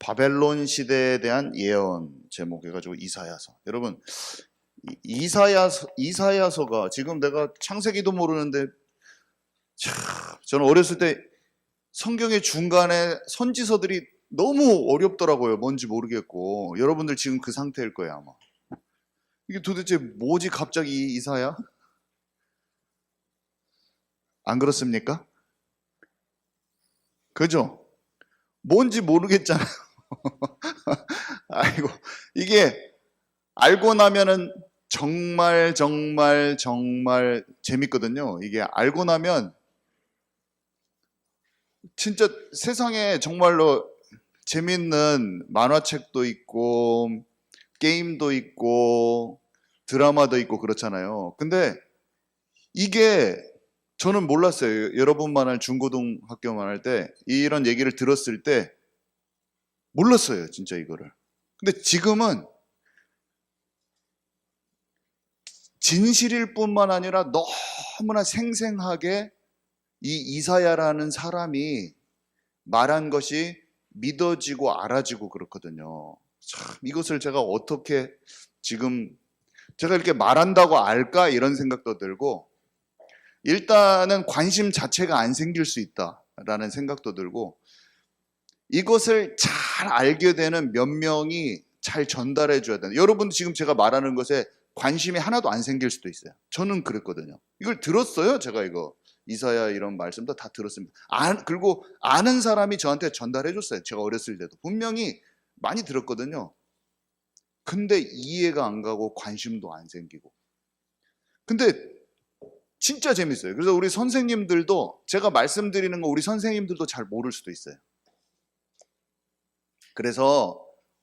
바벨론 시대에 대한 예언 제목 해가지고 이사야서. 여러분, 이사야서가 지금 내가 창세기도 모르는데 저는 어렸을 때 성경의 중간에 선지서들이 너무 어렵더라고요. 뭔지 모르겠고. 여러분들 지금 그 상태일 거예요, 아마. 이게 도대체 뭐지 갑자기 이사야? 안 그렇습니까? 그죠? 뭔지 모르겠잖아요. 아이고, 이게 알고 나면은 정말 재밌거든요. 이게 알고 나면 진짜 세상에 정말로 재밌는 만화책도 있고 게임도 있고 드라마도 있고 그렇잖아요. 근데 이게 저는 몰랐어요. 여러분만 할 중고등학교만 할 때 이런 얘기를 들었을 때 몰랐어요. 진짜 이거를. 근데 지금은 진실일 뿐만 아니라 너무나 생생하게 이 이사야라는 사람이 말한 것이 믿어지고 알아지고 그렇거든요. 참 이것을 제가 어떻게 지금 제가 이렇게 말한다고 알까 이런 생각도 들고, 일단은 관심 자체가 안 생길 수 있다라는 생각도 들고, 이것을 잘 알게 되는 몇 명이 잘 전달해 줘야 된다. 여러분 지금 제가 말하는 것에 관심이 하나도 안 생길 수도 있어요. 저는 그랬거든요. 이걸 들었어요. 제가 이거 이사야 이런 말씀도 다 들었습니다. 그리고 아는 사람이 저한테 전달해 줬어요. 제가 어렸을 때도 분명히 많이 들었거든요. 근데 이해가 안 가고 관심도 안 생기고. 근데 진짜 재밌어요. 그래서 우리 선생님들도 제가 말씀드리는 거 우리 선생님들도 잘 모를 수도 있어요. 그래서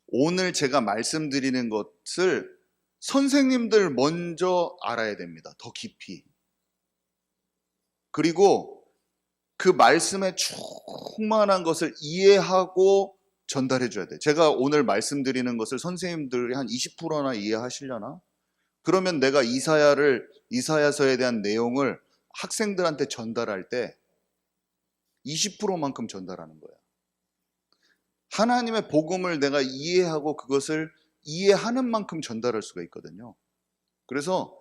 오늘 제가 말씀드리는 것을 선생님들 먼저 알아야 됩니다. 더 깊이. 그리고 그 말씀에 충만한 것을 이해하고 전달해 줘야 돼요. 제가 오늘 말씀드리는 것을 선생님들이 한 20%나 이해하시려나? 그러면 내가 이사야서에 대한 내용을 학생들한테 전달할 때 20%만큼 전달하는 거예요. 하나님의 복음을 내가 이해하고 그것을 이해하는 만큼 전달할 수가 있거든요. 그래서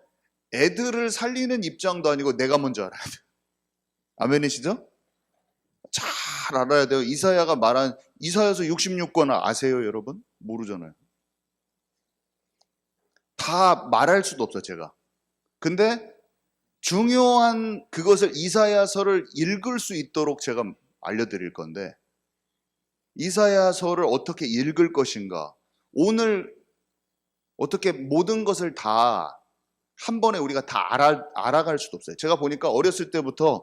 애들을 살리는 입장도 아니고 내가 먼저 알아야 돼요. 아멘이시죠? 잘 알아야 돼요. 이사야가 말한 이사야서 66권 아세요, 여러분? 모르잖아요. 다 말할 수도 없어요, 제가. 근데 중요한 그것을 이사야서를 읽을 수 있도록 제가 알려드릴 건데, 이사야서를 어떻게 읽을 것인가, 오늘 어떻게 모든 것을 다 한 번에 우리가 다 알아갈 수도 없어요. 제가 보니까 어렸을 때부터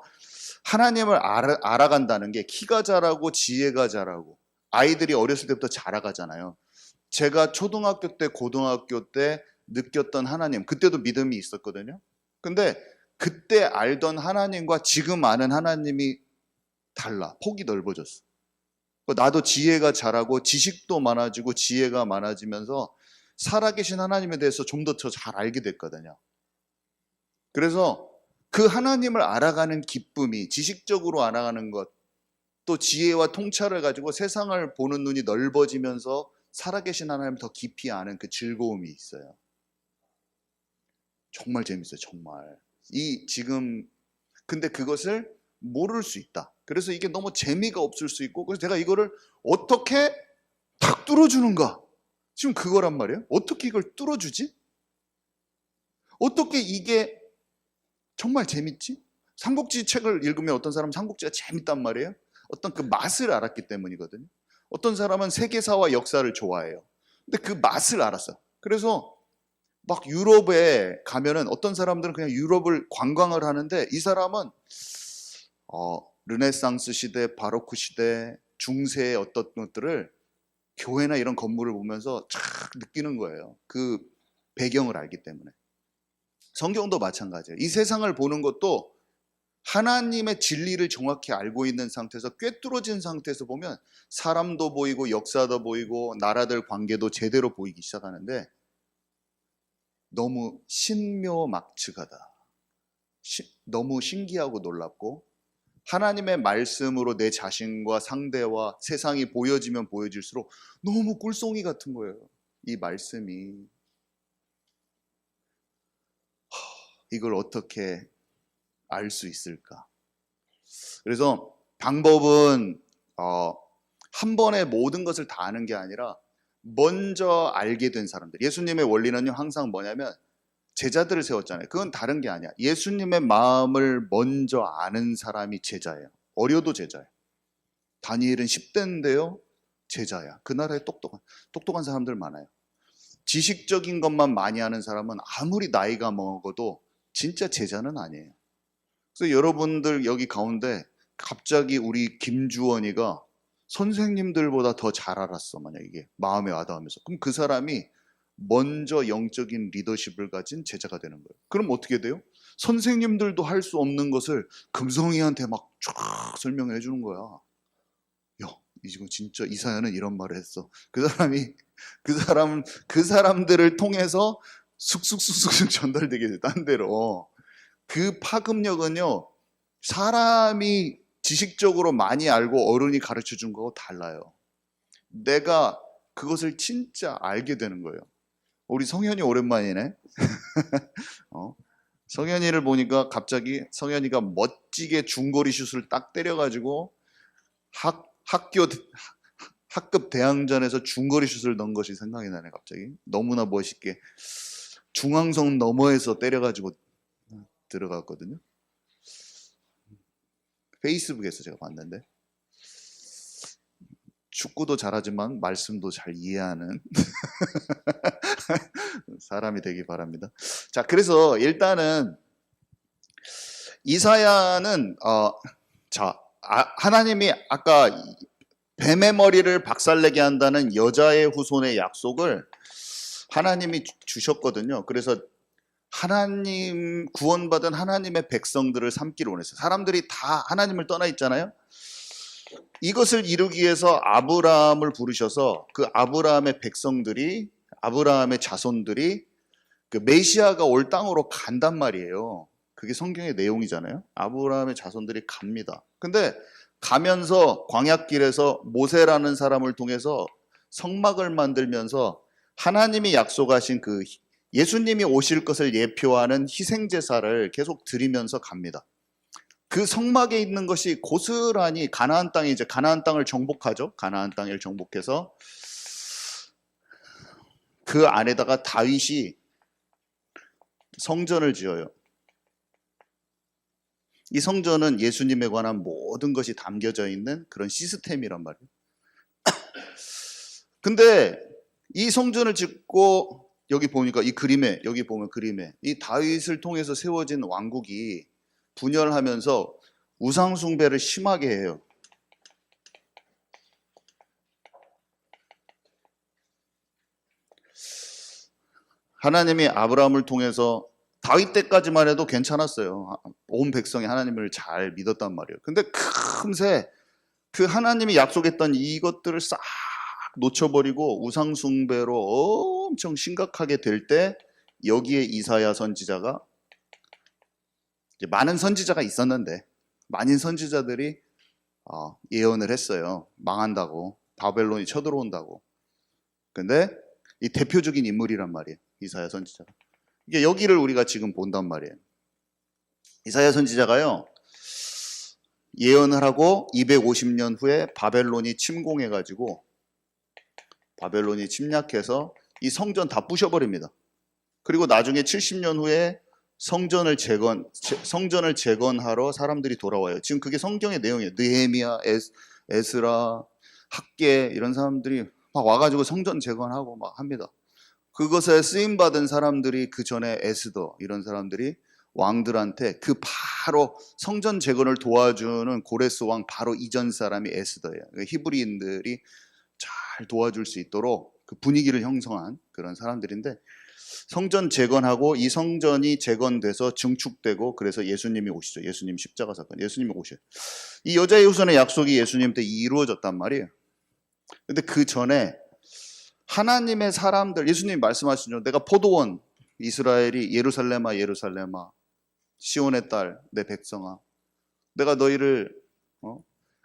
하나님을 알아간다는 게 키가 자라고 지혜가 자라고, 아이들이 어렸을 때부터 자라가잖아요. 제가 초등학교 때 고등학교 때 느꼈던 하나님, 그때도 믿음이 있었거든요. 근데 그때 알던 하나님과 지금 아는 하나님이 달라. 폭이 넓어졌어. 나도 지혜가 자라고 지식도 많아지고 지혜가 많아지면서 살아계신 하나님에 대해서 좀 더 잘 알게 됐거든요. 그래서 그 하나님을 알아가는 기쁨이, 지식적으로 알아가는 것, 또 지혜와 통찰을 가지고 세상을 보는 눈이 넓어지면서 살아계신 하나님을 더 깊이 아는 그 즐거움이 있어요. 정말 재밌어요, 정말. 근데 그것을 모를 수 있다. 그래서 이게 너무 재미가 없을 수 있고, 그래서 제가 이거를 어떻게 탁 뚫어주는가? 지금 그거란 말이에요. 어떻게 이걸 뚫어주지? 어떻게 이게 정말 재밌지? 삼국지 책을 읽으면 어떤 사람은 삼국지가 재밌단 말이에요. 어떤 그 맛을 알았기 때문이거든요. 어떤 사람은 세계사와 역사를 좋아해요. 근데 그 맛을 알았어. 그래서 막 유럽에 가면은 어떤 사람들은 그냥 유럽을 관광을 하는데, 이 사람은 르네상스 시대, 바로크 시대, 중세의 어떤 것들을 교회나 이런 건물을 보면서 쫙 느끼는 거예요. 그 배경을 알기 때문에. 성경도 마찬가지예요. 이 세상을 보는 것도 하나님의 진리를 정확히 알고 있는 상태에서, 꿰뚫어진 상태에서 보면 사람도 보이고 역사도 보이고 나라들 관계도 제대로 보이기 시작하는데, 너무 신묘막측하다. 너무 신기하고 놀랍고 하나님의 말씀으로 내 자신과 상대와 세상이 보여지면 보여질수록 너무 꿀송이 같은 거예요. 이 말씀이. 이걸 어떻게 알 수 있을까? 그래서 방법은 한 번에 모든 것을 다 아는 게 아니라 먼저 알게 된 사람들. 예수님의 원리는요, 항상 뭐냐면 제자들을 세웠잖아요. 그건 다른 게 아니야. 예수님의 마음을 먼저 아는 사람이 제자예요. 어려도 제자예요. 다니엘은 10대인데요 제자야. 그 나라에 똑똑한 사람들 많아요. 지식적인 것만 많이 아는 사람은 아무리 나이가 먹어도 진짜 제자는 아니에요. 그래서 여러분들 여기 가운데 갑자기 우리 김주원이가 선생님들보다 더 잘 알았어, 만약 이게 마음에 와닿으면서. 그럼 그 사람이 먼저 영적인 리더십을 가진 제자가 되는 거예요. 그럼 어떻게 돼요? 선생님들도 할 수 없는 것을 금성이한테 막 쫙 설명해 주는 거야. 야, 이거 진짜 이사야는 이런 말을 했어. 그 사람들을 통해서 쑥쑥 전달되게 돼. 딴 데로. 그 파급력은요, 사람이 지식적으로 많이 알고 어른이 가르쳐 준 거하고 달라요. 내가 그것을 진짜 알게 되는 거예요. 우리 성현이 오랜만이네. 성현이를 보니까 갑자기 성현이가 멋지게 중거리 슛을 딱 때려가지고 학급 대항전에서 중거리 슛을 넣은 것이 생각이 나네. 갑자기 너무나 멋있게 중앙선 너머에서 때려가지고 들어갔거든요. 페이스북에서 제가 봤는데, 축구도 잘하지만 말씀도 잘 이해하는 사람이 되기 바랍니다. 자, 그래서 일단은 이사야는 하나님이 아까 뱀의 머리를 박살내게 한다는 여자의 후손의 약속을 하나님이 주셨거든요. 그래서 하나님 구원받은 하나님의 백성들을 삼기를 원했어요. 사람들이 다 하나님을 떠나 있잖아요. 이것을 이루기 위해서 아브라함을 부르셔서 그 아브라함의 백성들이, 아브라함의 자손들이 그 메시아가 올 땅으로 간단 말이에요. 그게 성경의 내용이잖아요. 아브라함의 자손들이 갑니다. 근데 가면서 광야길에서 모세라는 사람을 통해서 성막을 만들면서 하나님이 약속하신 그 예수님이 오실 것을 예표하는 희생제사를 계속 드리면서 갑니다. 그 성막에 있는 것이 고스란히 가나안 땅이 이제 가나안 땅을 정복하죠. 가나안 땅을 정복해서 그 안에다가 다윗이 성전을 지어요. 이 성전은 예수님에 관한 모든 것이 담겨져 있는 그런 시스템이란 말이에요. 근데 이 성전을 짓고 여기 보니까 이 그림에, 여기 보면 그림에 이 다윗을 통해서 세워진 왕국이 분열하면서 우상숭배를 심하게 해요. 하나님이 아브라함을 통해서 다윗 때까지만 해도 괜찮았어요. 온 백성이 하나님을 잘 믿었단 말이에요. 근데 금세 그 하나님이 약속했던 이것들을 싹 놓쳐버리고 우상숭배로 엄청 심각하게 될 때 여기에 이사야 선지자가, 많은 선지자가 있었는데 많은 선지자들이 예언을 했어요. 망한다고, 바벨론이 쳐들어온다고. 근데 이 대표적인 인물이란 말이에요. 이사야 선지자가. 이게 여기를 우리가 지금 본단 말이에요. 이사야 선지자가요, 예언을 하고 250년 후에 바벨론이 침공해가지고 바벨론이 침략해서 이 성전 다 부셔버립니다. 그리고 나중에 70년 후에 성전을 재건하러 사람들이 돌아와요. 지금 그게 성경의 내용이에요. 느헤미야, 에스라, 학계 이런 사람들이 막 와가지고 성전 재건하고 막 합니다. 그것에 쓰임받은 사람들이 그 전에 에스더 이런 사람들이 왕들한테 그 바로 성전 재건을 도와주는 고레스 왕 바로 이전 사람이 에스더예요. 히브리인들이 잘 도와줄 수 있도록 그 분위기를 형성한 그런 사람들인데, 성전 재건하고 이 성전이 재건돼서 증축되고 그래서 예수님이 오시죠. 예수님 십자가 사건, 예수님이 오셔요. 이 여자의 후손의 약속이 예수님 때 이루어졌단 말이에요. 근데 그 전에 하나님의 사람들, 예수님이 말씀하시죠. 내가 포도원, 이스라엘이 예루살렘아 예루살렘아 시온의 딸 내 백성아, 내가 너희를 어?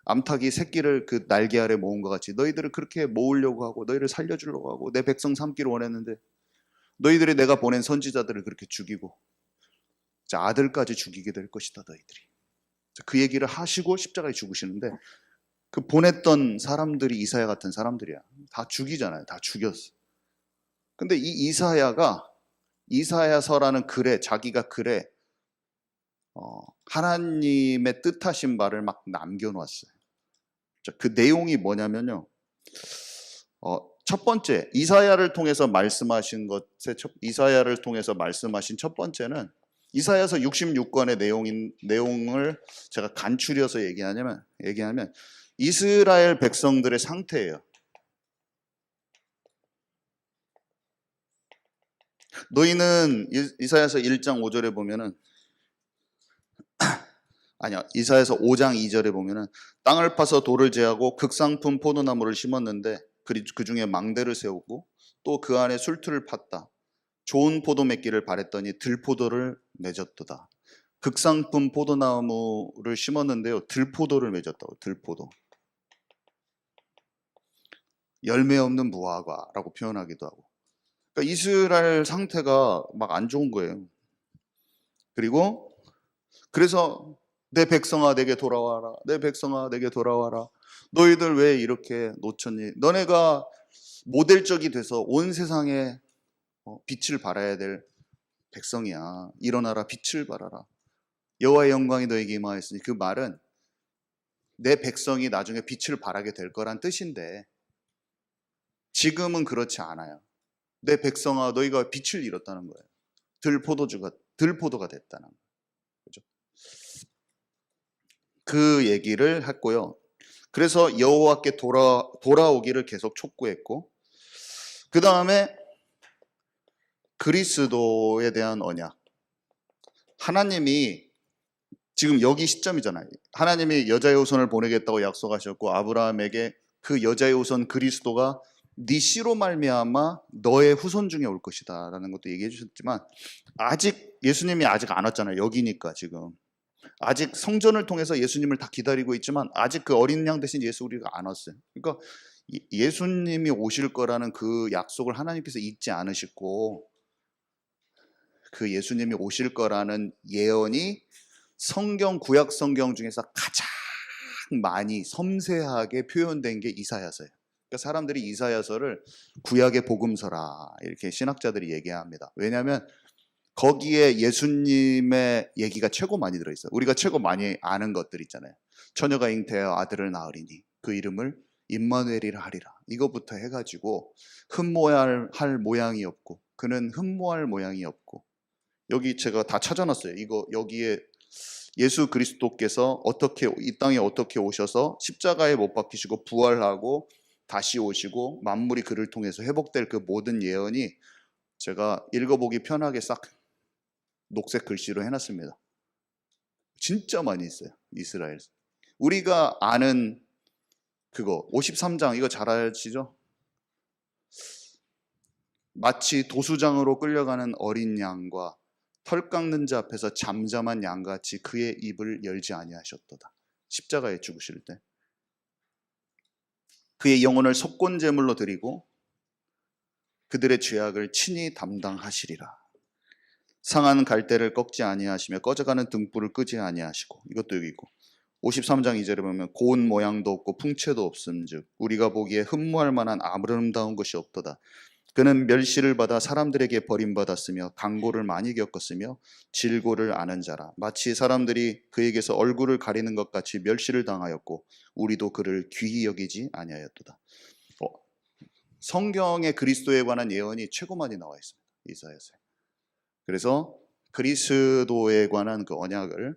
암탉이 새끼를 그 날개 아래 모은 것 같이 너희들을 그렇게 모으려고 하고 너희를 살려주려고 하고 내 백성 삼기를 원했는데 너희들이 내가 보낸 선지자들을 그렇게 죽이고 자, 아들까지 죽이게 될 것이다 너희들이. 자, 그 얘기를 하시고 십자가에 죽으시는데 그 보냈던 사람들이 이사야 같은 사람들이야. 다 죽이잖아요. 다 죽였어. 근데 이 이사야가 이사야서라는 글에 자기가 글에 하나님의 뜻하신 바를 막 남겨놨어요. 자, 그 내용이 뭐냐면요. 첫 번째 이사야를 통해서 말씀하신 이사야를 통해서 말씀하신 첫 번째는 이사야서 66권의 내용을 제가 간추려서 얘기하면 이스라엘 백성들의 상태예요. 너희는 이사야서 1장 5절에 보면은 아니야. 이사야서 5장 2절에 보면은 땅을 파서 돌을 제하고 극상품 포도나무를 심었는데 그 중에 망대를 세우고 또 그 안에 술틀을 팠다. 좋은 포도 맺기를 바랬더니 들포도를 맺었도다. 극상품 포도나무를 심었는데요. 들포도를 맺었다고. 들포도. 열매 없는 무화과라고 표현하기도 하고. 그러니까 이스라엘 상태가 막 안 좋은 거예요. 그리고 그래서 내 백성아 내게 돌아와라. 내 백성아 내게 돌아와라. 너희들 왜 이렇게 놓쳤니? 너네가 모델적이 돼서 온 세상에 빛을 발해야 될 백성이야. 일어나라 빛을 발하라. 여호와의 영광이 너에게 임하였으니 그 말은 내 백성이 나중에 빛을 발하게 될 거란 뜻인데 지금은 그렇지 않아요. 내 백성아 너희가 빛을 잃었다는 거예요. 들포도가 됐다는 거예요. 그죠? 그 얘기를 했고요. 그래서 여호와께 돌아오기를 계속 촉구했고 그 다음에 그리스도에 대한 언약. 하나님이 지금 여기 시점이잖아요. 하나님이 여자의 후손을 보내겠다고 약속하셨고 아브라함에게 그 여자의 후손 그리스도가 네 씨로 말미암아 너의 후손 중에 올 것이다 라는 것도 얘기해 주셨지만 아직 예수님이 아직 안 왔잖아요. 여기니까 지금 아직 성전을 통해서 예수님을 다 기다리고 있지만 아직 그 어린 양 대신 예수 우리가 안 왔어요. 그러니까 예수님이 오실 거라는 그 약속을 하나님께서 잊지 않으시고 그 예수님이 오실 거라는 예언이 구약 성경 중에서 가장 많이 섬세하게 표현된 게 이사야서예요. 그러니까 사람들이 이사야서를 구약의 복음서라 이렇게 신학자들이 얘기합니다. 왜냐하면 거기에 예수님의 얘기가 최고 많이 들어있어요. 우리가 최고 많이 아는 것들 있잖아요. 처녀가 잉태하여 아들을 낳으리니 그 이름을 임마누엘이라 하리라. 이거부터 해가지고 흠모할 모양이 없고 그는 흠모할 모양이 없고 여기 제가 다 찾아놨어요. 여기에 예수 그리스도께서 이 땅에 어떻게 오셔서 십자가에 못 박히시고 부활하고 다시 오시고 만물이 그를 통해서 회복될 그 모든 예언이 제가 읽어보기 편하게 싹 녹색 글씨로 해놨습니다. 진짜 많이 있어요. 이스라엘에서. 우리가 아는 그거 53장 이거 잘 아시죠? 마치 도수장으로 끌려가는 어린 양과 털 깎는 자 앞에서 잠잠한 양같이 그의 입을 열지 아니하셨도다. 십자가에 죽으실 때 그의 영혼을 속건 제물로 드리고 그들의 죄악을 친히 담당하시리라. 상한 갈대를 꺾지 아니하시며 꺼져가는 등불을 끄지 아니하시고 이것도 여기 있고 53장 2절에 보면 고운 모양도 없고 풍채도 없음즉 우리가 보기에 흠모할 만한 아름다운 것이 없도다. 그는 멸시를 받아 사람들에게 버림받았으며 강고를 많이 겪었으며 질고를 아는 자라. 마치 사람들이 그에게서 얼굴을 가리는 것 같이 멸시를 당하였고 우리도 그를 귀히 여기지 아니하였도다. 성경에 그리스도에 관한 예언이 최고 많이 나와 있습니다. 이사야서에. 그래서 그리스도에 관한 그 언약을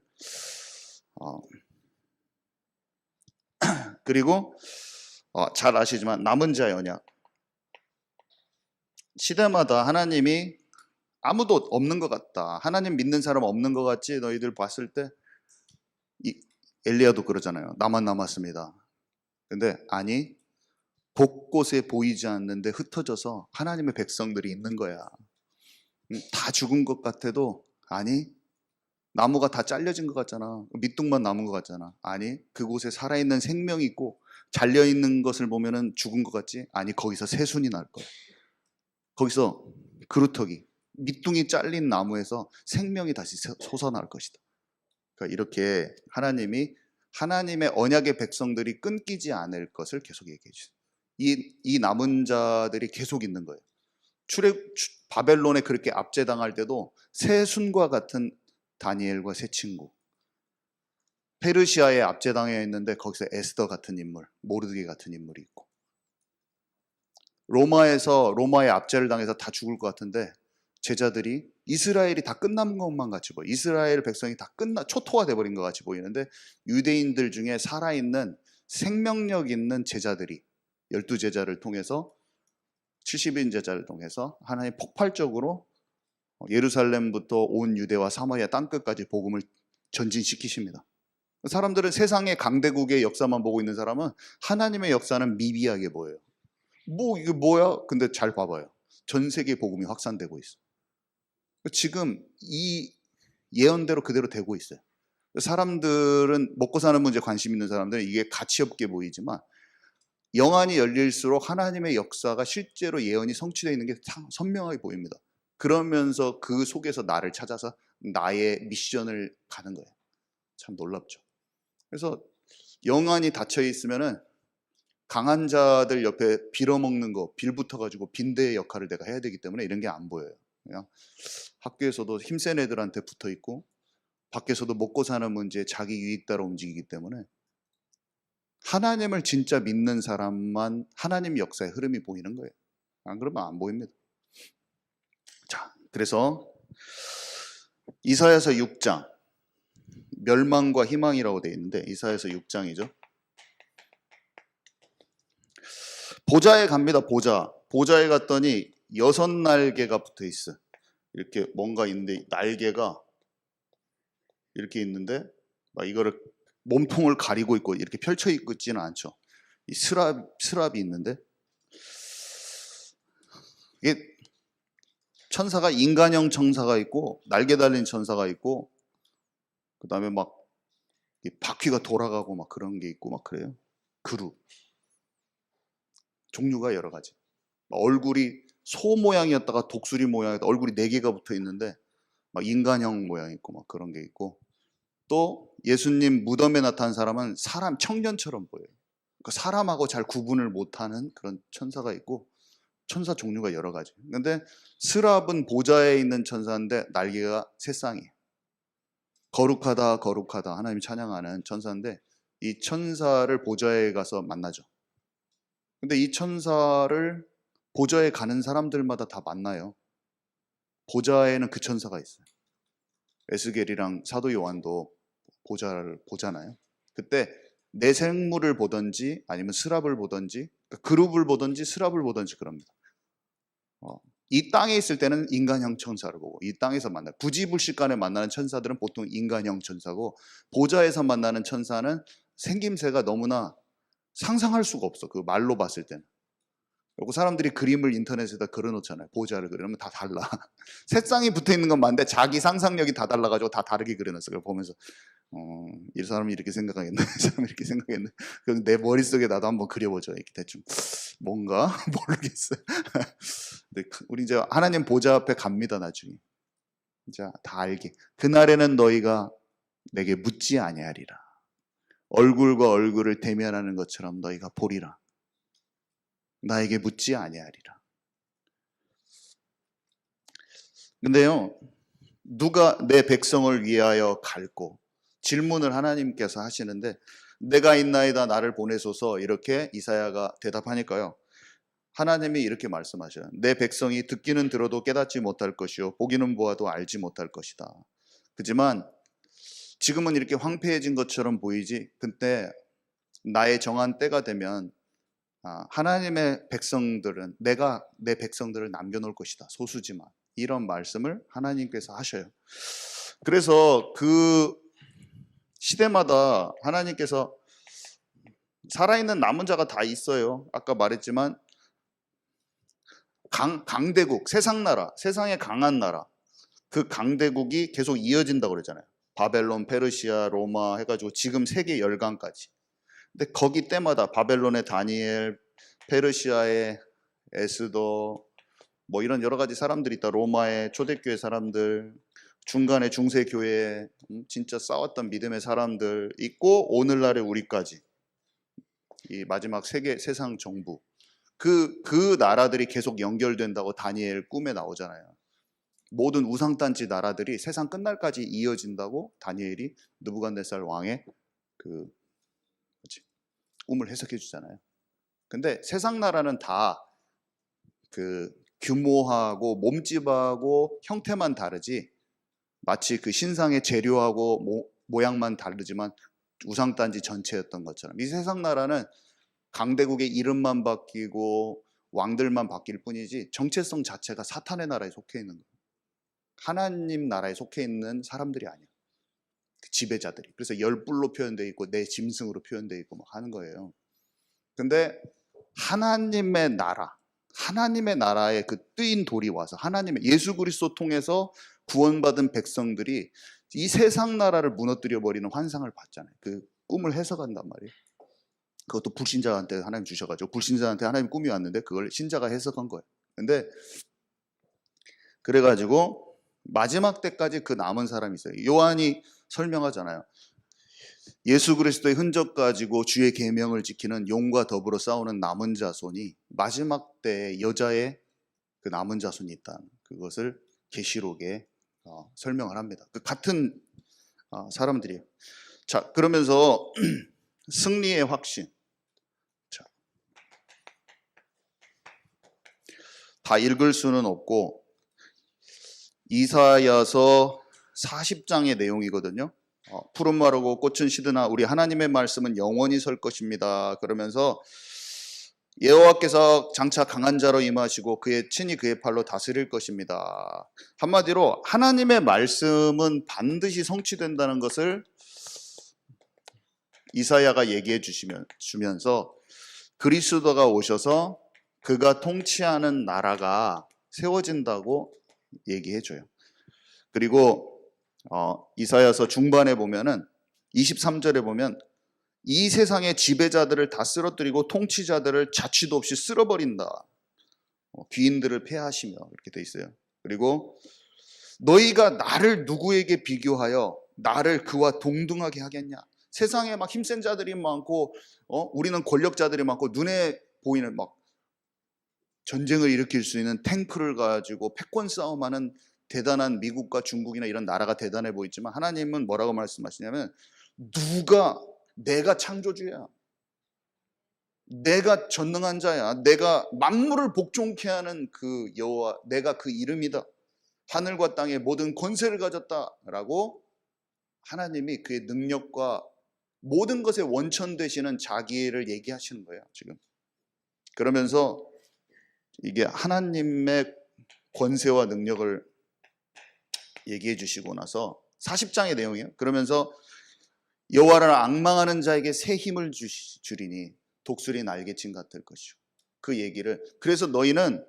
그리고 잘 아시지만 남은 자의 언약. 시대마다 하나님이 아무도 없는 것 같다. 하나님 믿는 사람 없는 것 같지? 너희들 봤을 때 엘리야도 그러잖아요. 나만 남았습니다. 근데 아니 곳곳에 보이지 않는데 흩어져서 하나님의 백성들이 있는 거야. 다 죽은 것 같아도 아니 나무가 다 잘려진 것 같잖아. 밑둥만 남은 것 같잖아. 아니, 그곳에 살아있는 생명이 있고 잘려있는 것을 보면은 죽은 것 같지? 아니, 거기서 새순이 날 거야. 거기서 그루터기, 밑둥이 잘린 나무에서 생명이 다시 솟아날 것이다. 그러니까 이렇게 하나님이 하나님의 언약의 백성들이 끊기지 않을 것을 계속 얘기해 주세요. 이 남은 자들이 계속 있는 거예요. 바벨론에 그렇게 압제당할 때도 새순과 같은 다니엘과 새 친구, 페르시아에 압제당해 있는데 거기서 에스더 같은 인물, 모르드게 같은 인물이 있고, 로마의 압제를 당해서 다 죽을 것 같은데 제자들이 이스라엘이 다 끝난 것만 같이 보여. 이스라엘 백성이 다 초토화돼 버린 것 같이 보이는데 유대인들 중에 살아있는 생명력 있는 제자들이 12제자를 통해서 70인 제자를 통해서 하나님 폭발적으로 예루살렘부터 온 유대와 사마리아 땅끝까지 복음을 전진시키십니다. 사람들은 세상의 강대국의 역사만 보고 있는 사람은 하나님의 역사는 미비하게 보여요. 뭐 이게 뭐야? 근데 잘 봐봐요. 전 세계 복음이 확산되고 있어. 지금 이 예언대로 그대로 되고 있어요. 사람들은 먹고 사는 문제에 관심 있는 사람들은 이게 가치 없게 보이지만 영안이 열릴수록 하나님의 역사가 실제로 예언이 성취되어 있는 게 선명하게 보입니다. 그러면서 그 속에서 나를 찾아서 나의 미션을 가는 거예요. 참 놀랍죠. 그래서 영안이 닫혀 있으면은 강한 자들 옆에 빌어먹는 거, 빌붙어가지고 빈대의 역할을 내가 해야 되기 때문에 이런 게 안 보여요. 그냥 학교에서도 힘센 애들한테 붙어 있고 밖에서도 먹고 사는 문제에 자기 유익 따라 움직이기 때문에 하나님을 진짜 믿는 사람만 하나님 역사의 흐름이 보이는 거예요. 안 그러면 안 보입니다. 자, 그래서 이사야서 6장 멸망과 희망이라고 되어 있는데 이사야서 6장이죠. 보좌에 갑니다. 보좌에 갔더니 6날개가 붙어 있어. 이렇게 뭔가 있는데 날개가 이렇게 있는데 막 이거를 몸통을 가리고 있고 이렇게 펼쳐 있지는 않죠. 이 스랍이 있는데 이게 천사가 인간형 천사가 있고 날개 달린 천사가 있고 그다음에 막 바퀴가 돌아가고 막 그런 게 있고 막 그래요. 그룹 종류가 여러 가지. 얼굴이 소 모양이었다가 독수리 모양이었다. 얼굴이 4개가 붙어 있는데 막 인간형 모양 있고 막 그런 게 있고 또 예수님 무덤에 나타난 사람은 사람 청년처럼 보여요. 그러니까 사람하고 잘 구분을 못하는 그런 천사가 있고 천사 종류가 여러 가지. 근데 스랍은 보좌에 있는 천사인데 날개가 새쌍이에요. 거룩하다 거룩하다 하나님 찬양하는 천사인데 이 천사를 보좌에 가서 만나죠. 근데 이 천사를 보좌에 가는 사람들마다 다 만나요. 보좌에는 그 천사가 있어요. 에스겔이랑 사도 요한도 보좌를 보잖아요. 그때 내 생물을 보든지 아니면 스랍을 보든지 그룹을 보든지 스랍을 보든지 그럽니다. 이 땅에 있을 때는 인간형 천사를 보고 이 땅에서 만나요. 부지불식간에 만나는 천사들은 보통 인간형 천사고 보좌에서 만나는 천사는 생김새가 너무나 상상할 수가 없어. 그 말로 봤을 때는. 그리고 사람들이 그림을 인터넷에다 그려놓잖아요. 보좌를 그리면 다 달라. 새쌍이 붙어있는 건 맞는데 자기 상상력이 다 달라가지고 다 다르게 그려놨어요. 그걸 보면서 이 사람이 이렇게 생각하겠네. 이 사람이 이렇게 생각했네. 그럼 내 머릿속에 나도 한번 그려보죠. 이렇게 대충 뭔가 모르겠어요. 근데 우리 이제 하나님 보좌 앞에 갑니다. 나중에 이제 다 알게. 그날에는 너희가 내게 묻지 아니하리라. 얼굴과 얼굴을 대면하는 것처럼 너희가 보리라. 나에게 묻지 아니하리라. 근데요, 누가 내 백성을 위하여 갈고 질문을 하나님께서 하시는데 내가 있나이다 나를 보내소서 이렇게 이사야가 대답하니까요. 하나님이 이렇게 말씀하셔요. 내 백성이 듣기는 들어도 깨닫지 못할 것이요 보기는 보아도 알지 못할 것이다. 그렇지만 지금은 이렇게 황폐해진 것처럼 보이지 근데 나의 정한 때가 되면 하나님의 백성들은 내가 내 백성들을 남겨놓을 것이다. 소수지만 이런 말씀을 하나님께서 하셔요. 그래서 그 시대마다 하나님께서 살아있는 남은 자가 다 있어요. 아까 말했지만 강대국, 세상나라, 세상의 강한 나라 그 강대국이 계속 이어진다고 그러잖아요. 바벨론, 페르시아, 로마 해가지고 지금 세계 열강까지. 근데 거기 때마다 바벨론의 다니엘, 페르시아의 에스더, 뭐 이런 여러 가지 사람들이 있다. 로마의 초대교회 사람들, 중간에 중세교회 진짜 싸웠던 믿음의 사람들 있고, 오늘날의 우리까지 이 마지막 세상 정부, 그 나라들이 계속 연결된다고 다니엘 꿈에 나오잖아요. 모든 우상단지 나라들이 세상 끝날까지 이어진다고 다니엘이 느부갓네살 왕의 그 꿈을 해석해 주잖아요. 근데 세상 나라는 다 그 규모하고 몸집하고 형태만 다르지, 마치 그 신상의 재료하고 모양만 다르지만 우상단지 전체였던 것처럼 이 세상 나라는 강대국의 이름만 바뀌고 왕들만 바뀔 뿐이지 정체성 자체가 사탄의 나라에 속해 있는 거예요. 하나님 나라에 속해 있는 사람들이 아니야. 그 지배자들이. 그래서 열불로 표현되어 있고 내 짐승으로 표현되어 있고 막 하는 거예요. 근데 하나님의 나라에 그 뜨인 돌이 와서 하나님의 예수 그리스도 통해서 구원받은 백성들이 이 세상 나라를 무너뜨려 버리는 환상을 봤잖아요. 그 꿈을 해석한단 말이에요. 그것도 불신자한테 하나님 주셔가지고 불신자한테 하나님 꿈이 왔는데 그걸 신자가 해석한 거예요. 근데 그래가지고 마지막 때까지 그 남은 사람이 있어요. 요한이 설명하잖아요. 예수 그리스도의 흔적 가지고 주의 계명을 지키는 용과 더불어 싸우는 남은 자손이 마지막 때 여자의 그 남은 자손이 있다. 그것을 계시록에 설명을 합니다. 그 같은 사람들이에요. 자, 그러면서 승리의 확신. 자, 다 읽을 수는 없고 이사야서 40장의 내용이거든요. 푸른 마르고 꽃은 시드나 우리 하나님의 말씀은 영원히 설 것입니다. 그러면서 여호와께서 장차 강한 자로 임하시고 그의 친히 그의 팔로 다스릴 것입니다. 한마디로 하나님의 말씀은 반드시 성취된다는 것을 이사야가 얘기해 주면서 그리스도가 오셔서 그가 통치하는 나라가 세워진다고 얘기해 줘요. 그리고 이사야서 중반에 보면은 23절에 보면 이 세상의 지배자들을 다 쓰러뜨리고 통치자들을 자취도 없이 쓸어버린다. 귀인들을 폐하시며 이렇게 돼 있어요. 그리고 너희가 나를 누구에게 비교하여 나를 그와 동등하게 하겠냐. 세상에 막 힘센 자들이 많고 우리는 권력자들이 많고 눈에 보이는 막 전쟁을 일으킬 수 있는 탱크를 가지고 패권 싸움하는 대단한 미국과 중국이나 이런 나라가 대단해 보이지만 하나님은 뭐라고 말씀하시냐면 내가 창조주야. 내가 전능한 자야. 내가 만물을 복종케 하는 그 여호와, 내가 그 이름이다. 하늘과 땅의 모든 권세를 가졌다라고 하나님이 그의 능력과 모든 것의 원천 되시는 자기를 얘기하시는 거예요, 지금. 그러면서 이게 하나님의 권세와 능력을 얘기해 주시고 나서 40장의 내용이에요. 그러면서 여호와를 앙망하는 자에게 새 힘을 주리니 독수리 날개친 같을 것이요. 그 얘기를, 그래서 너희는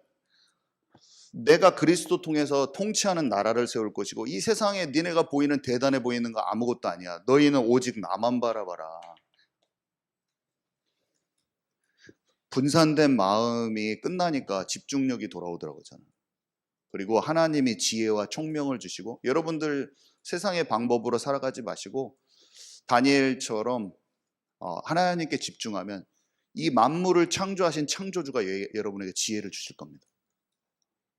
내가 그리스도 통해서 통치하는 나라를 세울 것이고 이 세상에 니네가 보이는 대단해 보이는 거 아무것도 아니야. 너희는 오직 나만 바라봐라. 분산된 마음이 끝나니까 집중력이 돌아오더라고요, 저는. 그리고 하나님이 지혜와 총명을 주시고 여러분들 세상의 방법으로 살아가지 마시고 다니엘처럼 하나님께 집중하면 이 만물을 창조하신 창조주가 여러분에게 지혜를 주실 겁니다.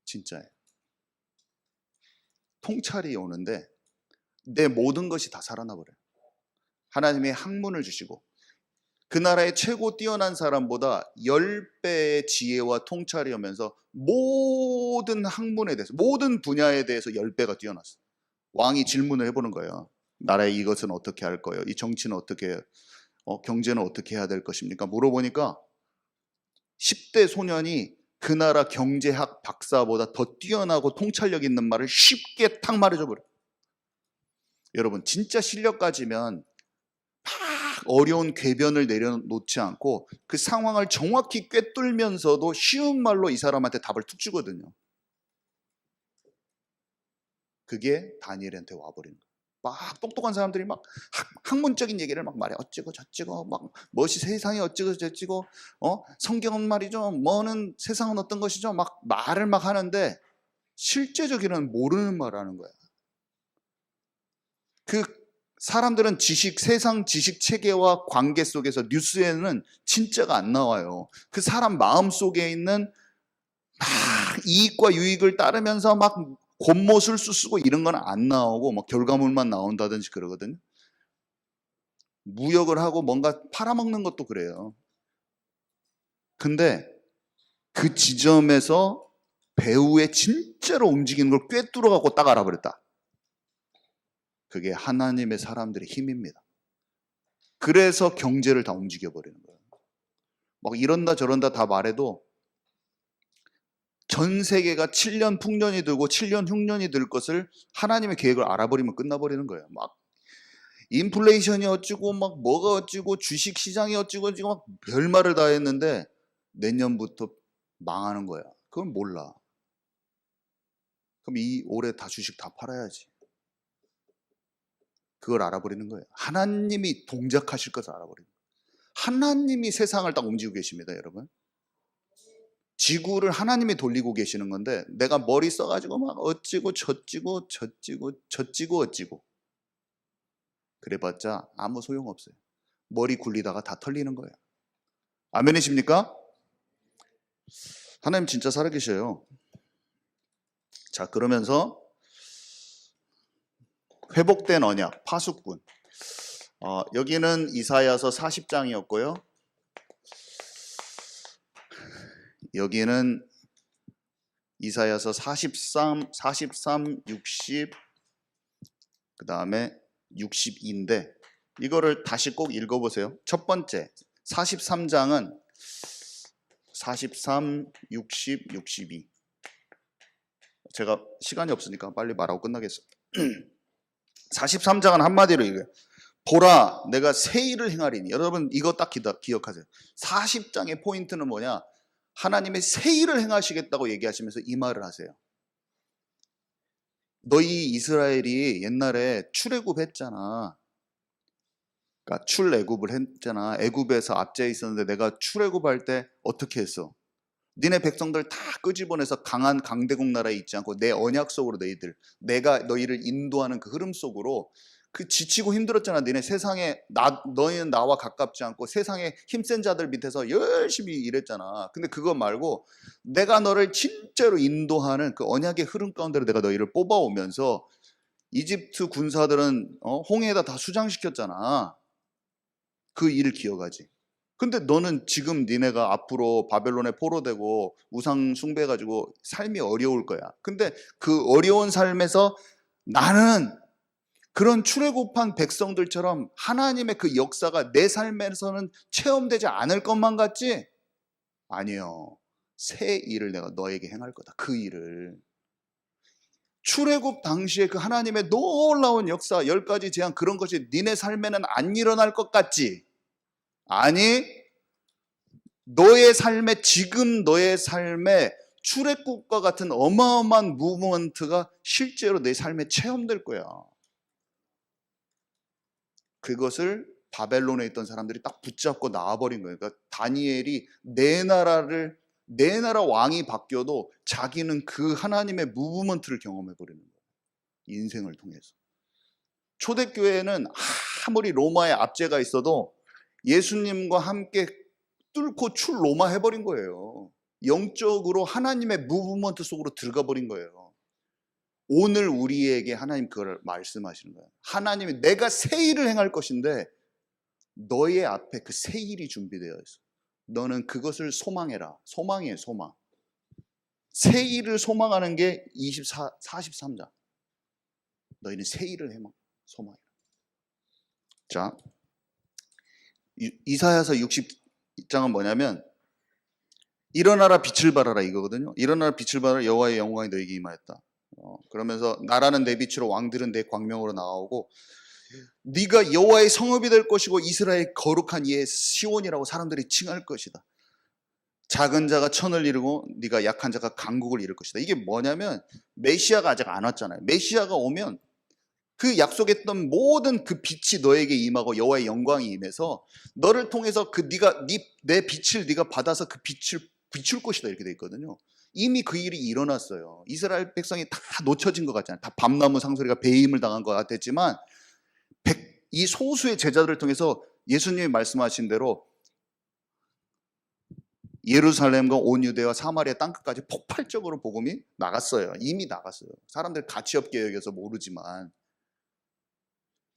진짜예요. 통찰이 오는데 내 모든 것이 다 살아나 버려요. 하나님의 학문을 주시고 그 나라의 최고 뛰어난 사람보다 10배의 지혜와 통찰이 오면서 모든 학문에 대해서 모든 분야에 대해서 10배가 뛰어났어요. 왕이 질문을 해보는 거예요. 나라의 이것은 어떻게 할 거예요? 이 정치는 어떻게 해요? 경제는 어떻게 해야 될 것입니까? 물어보니까 10대 소년이 그 나라 경제학 박사보다 더 뛰어나고 통찰력 있는 말을 쉽게 탁 말해줘 버려요. 여러분 진짜 실력 가지면 막 어려운 궤변을 내려놓지 않고 그 상황을 정확히 꿰뚫면서도 쉬운 말로 이 사람한테 답을 툭 주거든요. 그게 다니엘한테 와버린 거예요. 막 똑똑한 사람들이 막 학문적인 얘기를 막 말해. 어찌고 저찌고 막 무엇이 세상이 어찌고 저찌고 성경은 말이죠. 뭐는 세상은 어떤 것이죠. 막 말을 막 하는데 실제적으로는 모르는 말을 하는 거야. 그 사람들은 세상 지식 체계와 관계 속에서 뉴스에는 진짜가 안 나와요. 그 사람 마음 속에 있는 막 이익과 유익을 따르면서 막 곤모술수 쓰고 이런 건 안 나오고 막 결과물만 나온다든지 그러거든요. 무역을 하고 뭔가 팔아먹는 것도 그래요. 근데 그 지점에서 배후에 진짜로 움직이는 걸 꿰뚫어 갖고 딱 알아버렸다. 그게 하나님의 사람들의 힘입니다. 그래서 경제를 다 움직여버리는 거예요. 막 이런다 저런다 다 말해도 전 세계가 7년 풍년이 들고 7년 흉년이 들 것을 하나님의 계획을 알아버리면 끝나버리는 거예요. 막 인플레이션이 어찌고 막 뭐가 어찌고 주식 시장이 어찌고 지금 막 별말을 다 했는데 내년부터 망하는 거야. 그건 몰라. 그럼 이 올해 다 주식 다 팔아야지. 그걸 알아버리는 거예요. 하나님이 동작하실 것을 알아버리는 거예요. 하나님이 세상을 딱 움직이고 계십니다, 여러분. 지구를 하나님이 돌리고 계시는 건데 내가 머리 써가지고 막 어찌고 저찌고 어찌고 그래봤자 아무 소용없어요. 머리 굴리다가 다 털리는 거예요. 아멘이십니까? 하나님 진짜 살아계셔요. 자, 그러면서 회복된 언약, 파수꾼. 여기는 이사야서 40장이었고요. 여기는 이사야서 43, 60, 그 다음에 62인데 이거를 다시 꼭 읽어보세요. 첫 번째 43장은 43, 60, 62. 제가 시간이 없으니까 빨리 말하고 끝나겠습니다. 43장은 한마디로 이거예요. 보라, 내가 새 일을 행하리니. 여러분 이거 딱 기억하세요. 40장의 포인트는 뭐냐? 하나님의 새 일을 행하시겠다고 얘기하시면서 이 말을 하세요. 너희 이스라엘이 옛날에 출애굽 했잖아. 그러니까 출애굽을 했잖아. 애굽에서 압제해 있었는데 내가 출애굽할 때 어떻게 했어? 니네 백성들 다 끄집어내서 강한 강대국 나라에 있지 않고 내 언약 속으로 내가 너희를 인도하는 그 흐름 속으로 그 지치고 힘들었잖아. 니네 세상에 너희는 나와 가깝지 않고 세상에 힘센 자들 밑에서 열심히 일했잖아. 근데 그거 말고 내가 너를 진짜로 인도하는 그 언약의 흐름 가운데로 내가 너희를 뽑아오면서 이집트 군사들은 홍해에다 다 수장시켰잖아. 그 일을 기억하지. 근데 너는 지금 니네가 앞으로 바벨론에 포로되고 우상 숭배해가지고 삶이 어려울 거야. 근데 그 어려운 삶에서 나는 그런 출애굽한 백성들처럼 하나님의 그 역사가 내 삶에서는 체험되지 않을 것만 같지? 아니요. 새 일을 내가 너에게 행할 거다. 그 일을. 출애굽 당시에 그 하나님의 놀라운 역사 10가지 재앙 그런 것이 니네 삶에는 안 일어날 것 같지? 아니, 지금 너의 삶에 출애굽과 같은 어마어마한 무브먼트가 실제로 내 삶에 체험될 거야. 그것을 바벨론에 있던 사람들이 딱 붙잡고 나와버린 거예요. 그러니까 다니엘이 내 나라 왕이 바뀌어도 자기는 그 하나님의 무브먼트를 경험해버리는 거예요. 인생을 통해서. 초대교회는 아무리 로마의 압제가 있어도 예수님과 함께 뚫고 출로마 해버린 거예요. 영적으로 하나님의 무브먼트 속으로 들어가 버린 거예요. 오늘 우리에게 하나님 그걸 말씀하시는 거예요. 하나님이 내가 새 일을 행할 것인데 너의 앞에 그 새 일이 준비되어 있어. 너는 그것을 소망해라. 소망이에요, 소망. 새 일을 소망하는 게 43장. 너희는 새 일을 소망해라. 자, 이사야서 60장은 뭐냐면 일어나라 빛을 발하라 이거거든요. 일어나라 빛을 발하라 여호와의 영광이 너에게 임하였다. 그러면서 나라는 내 빛으로 왕들은 내 광명으로 나오고 네가 여호와의 성읍이 될 것이고 이스라엘 거룩한 이의 시온이라고 사람들이 칭할 것이다. 작은 자가 천을 이루고 네가 약한 자가 강국을 이룰 것이다. 이게 뭐냐면 메시아가 아직 안 왔잖아요. 메시아가 오면 그 약속했던 모든 그 빛이 너에게 임하고 여호와의 영광이 임해서 너를 통해서 내 빛을 네가 받아서 그 빛을 비출 것이다 이렇게 돼 있거든요. 이미 그 일이 일어났어요. 이스라엘 백성이 다 놓쳐진 것 같잖아요. 다 밤나무 상소리가 배임을 당한 것 같았지만 이 소수의 제자들을 통해서 예수님이 말씀하신 대로 예루살렘과 온 유대와 사마리아 땅끝까지 폭발적으로 복음이 나갔어요. 이미 나갔어요. 사람들 가치없게 여겨서 모르지만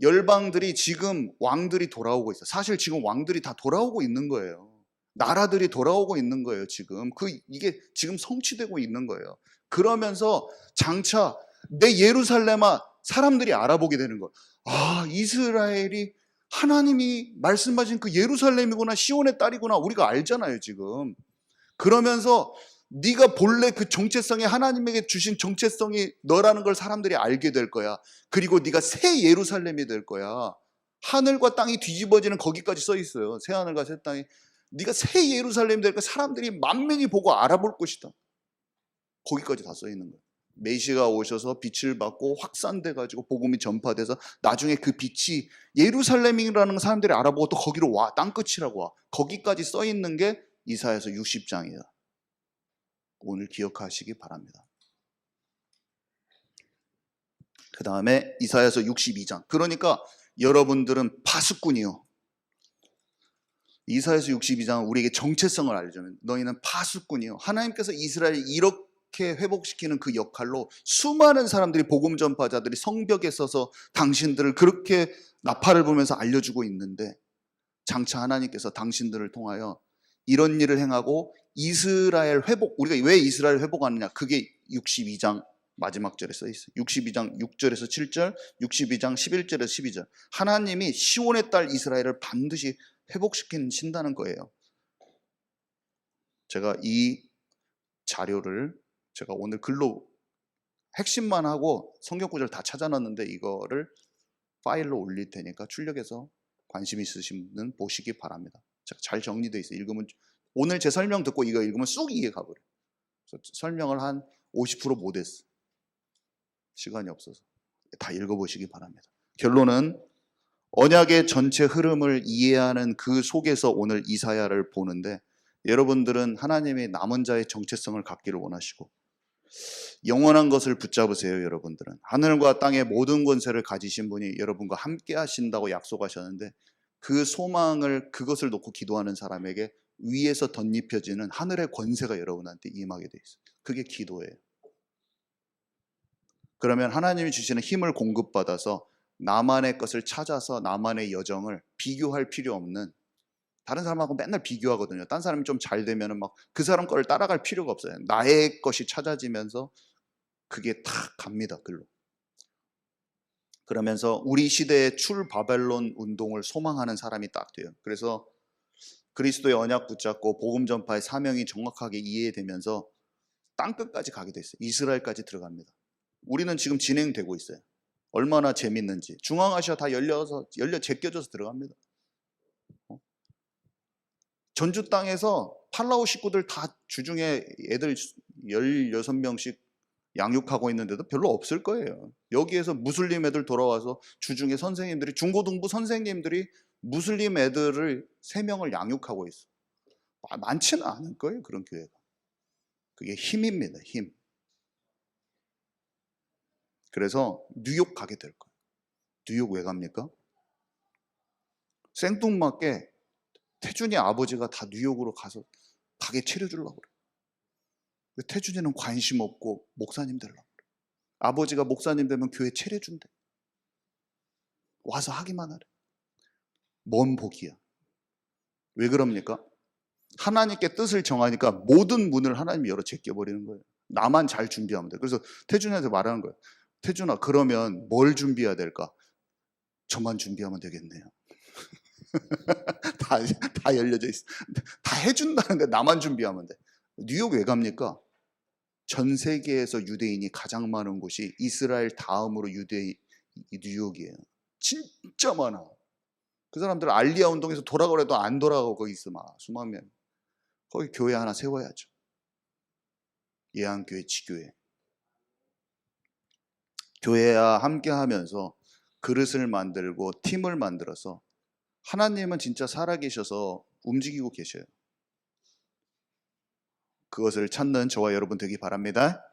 열방들이 지금 왕들이 돌아오고 있어요. 사실 지금 왕들이 다 돌아오고 있는 거예요. 나라들이 돌아오고 있는 거예요. 지금 이게 지금 성취되고 있는 거예요. 그러면서 장차 내 예루살렘아 사람들이 알아보게 되는 거예요. 아, 이스라엘이 하나님이 말씀하신 그 예루살렘이구나, 시온의 딸이구나, 우리가 알잖아요 지금. 그러면서 네가 본래 그 정체성이 하나님에게 주신 정체성이 너라는 걸 사람들이 알게 될 거야. 그리고 네가 새 예루살렘이 될 거야. 하늘과 땅이 뒤집어지는 거기까지 써 있어요. 새 하늘과 새 땅이. 네가 새 예루살렘이 될 거야. 사람들이 만민이 보고 알아볼 것이다. 거기까지 다 써 있는 거예요. 메시가 오셔서 빛을 받고 확산돼 가지고 복음이 전파돼서 나중에 그 빛이 예루살렘이라는 사람들이 알아보고 또 거기로 와. 땅끝이라고 와. 거기까지 써 있는 게 이사야서 60장이에요. 오늘 기억하시기 바랍니다. 그 다음에 이사야서 62장. 그러니까 여러분들은 파수꾼이요. 이사야서 62장은 우리에게 정체성을 알려주면 너희는 파수꾼이요. 하나님께서 이스라엘을 이렇게 회복시키는 그 역할로 수많은 사람들이 복음 전파자들이 성벽에 서서 당신들을 그렇게 나팔을 불면서 알려주고 있는데 장차 하나님께서 당신들을 통하여 이런 일을 행하고 이스라엘 회복, 우리가 왜 이스라엘 회복하느냐? 그게 62장 마지막 절에 써 있어요. 62장 6절에서 7절, 62장 11절에서 12절. 하나님이 시온의 딸 이스라엘을 반드시 회복시키신다는 거예요. 제가 이 자료를 제가 오늘 글로 핵심만 하고 성경 구절 다 찾아놨는데 이거를 파일로 올릴 테니까 출력해서 관심 있으신 분은 보시기 바랍니다. 잘 정리되어 있어요. 읽으면 오늘 제 설명 듣고 이거 읽으면 쑥 이해가 버려요. 설명을 한 50% 못했어. 시간이 없어서. 다 읽어보시기 바랍니다. 결론은 언약의 전체 흐름을 이해하는 그 속에서 오늘 이사야를 보는데 여러분들은 하나님의 남은 자의 정체성을 갖기를 원하시고 영원한 것을 붙잡으세요. 여러분들은 하늘과 땅의 모든 권세를 가지신 분이 여러분과 함께 하신다고 약속하셨는데 그 소망을 그것을 놓고 기도하는 사람에게 위에서 덧입혀지는 하늘의 권세가 여러분한테 임하게 돼 있어요. 그게 기도예요. 그러면 하나님이 주시는 힘을 공급받아서 나만의 것을 찾아서 나만의 여정을 비교할 필요 없는, 다른 사람하고 맨날 비교하거든요. 딴 사람이 좀 잘 되면 막 그 사람 거를 따라갈 필요가 없어요. 나의 것이 찾아지면서 그게 탁 갑니다. 글로. 그러면서 우리 시대의 출바벨론 운동을 소망하는 사람이 딱 돼요. 그래서 그리스도의 언약 붙잡고 복음 전파의 사명이 정확하게 이해되면서 땅끝까지 가게 됐어요. 이스라엘까지 들어갑니다. 우리는 지금 진행되고 있어요. 얼마나 재밌는지. 중앙아시아 다 열려 제껴져서 들어갑니다. 전주 땅에서 팔라우 식구들 다 주중에 애들 16명씩 양육하고 있는데도 별로 없을 거예요. 여기에서 무슬림 애들 돌아와서 주중에 선생님들이, 중고등부 선생님들이 무슬림 애들을 3명을 양육하고 있어. 많지는 않을 거예요. 그런 교회가. 그게 힘입니다. 힘. 그래서 뉴욕 가게 될 거예요. 뉴욕 왜 갑니까? 생뚱맞게 태준이 아버지가 다 뉴욕으로 가서 가게 차려주려고 그래요. 태준이는 관심 없고 목사님 되려고 그래요. 아버지가 목사님 되면 교회 차려준대. 와서 하기만 하래. 뭔 복이야. 왜 그럽니까? 하나님께 뜻을 정하니까 모든 문을 하나님이 열어 제껴버리는 거예요. 나만 잘 준비하면 돼. 그래서 태준이한테 말하는 거예요. 태준아, 그러면 뭘 준비해야 될까? 저만 준비하면 되겠네요. 다 열려져 있어. 다 해준다는데 나만 준비하면 돼. 뉴욕 왜 갑니까? 전 세계에서 유대인이 가장 많은 곳이 이스라엘 다음으로 뉴욕이에요. 진짜 많아. 그 사람들 알리아 운동에서 돌아가려도 안 돌아가고 거기 있어. 막 수만 명. 거기 교회 하나 세워야죠. 예안교회, 지교회. 교회와 함께 하면서 그릇을 만들고 팀을 만들어서 하나님은 진짜 살아계셔서 움직이고 계셔요. 그것을 찾는 저와 여러분 되기 바랍니다.